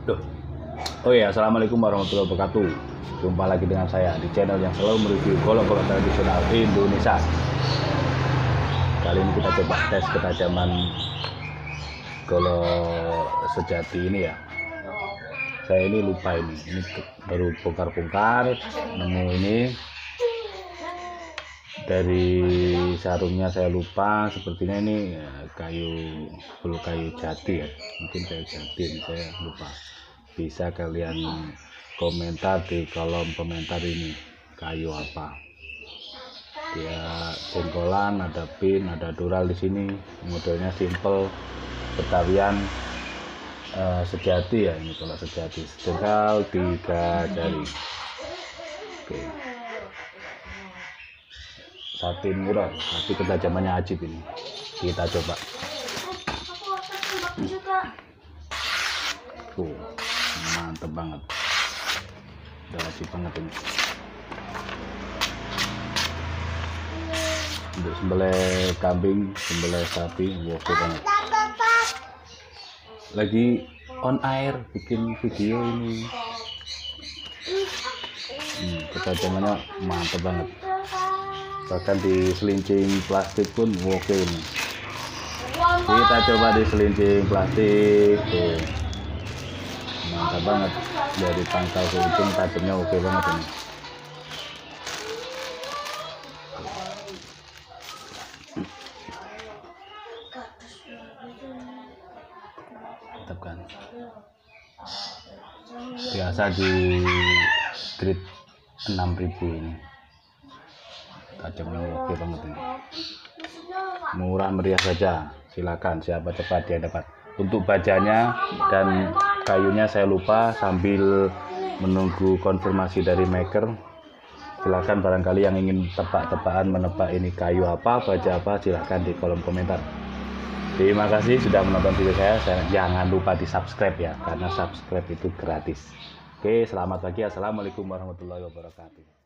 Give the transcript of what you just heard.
Duh. Oh iya, assalamualaikum warahmatullahi wabarakatuh. Jumpa lagi dengan saya di channel yang selalu mereview golok-golok tradisional Indonesia. Kali ini kita coba tes ketajaman golok sejati ini ya. Saya ini lupa ini baru bongkar-bongkar nemu ini dari sarungnya, saya lupa. Sepertinya ini ya, full kayu jati ya, mungkin kayu jati ini, saya lupa. Bisa kalian komentar di kolom komentar ini kayu apa. Dia jengkolan, ada pin, ada dural di sini. Modelnya simple Betawian sejati ya. Ini kalau sejati jengkal 3 jari. Oke. Satin murah, tapi ketajamannya ajib ini. Kita coba. Mantep banget. Udah ajib banget ini. Untuk sembelih kambing, sembelih sapi, oke banget. Lagi on air bikin video ini. Ketajamannya mantep banget. Bahkan di selincing plastik pun oke ini. Kita coba di selincing plastik tuh. Mantap banget, dari pangkal ke ujung tajamnya oke banget ini. Mantap kan, biasa di grade 6.000 ini. Tajamnya oke banget ini, murah meriah saja. Silakan siapa cepat dia dapat. Untuk bajanya dan kayunya saya lupa, sambil menunggu konfirmasi dari maker. Silakan barangkali yang ingin tebak-tebakan menebak ini kayu apa, baja apa, silahkan di kolom komentar. Terima kasih sudah menonton video saya. Jangan lupa di subscribe ya, karena subscribe itu gratis. Oke, selamat pagi. Assalamualaikum warahmatullahi wabarakatuh.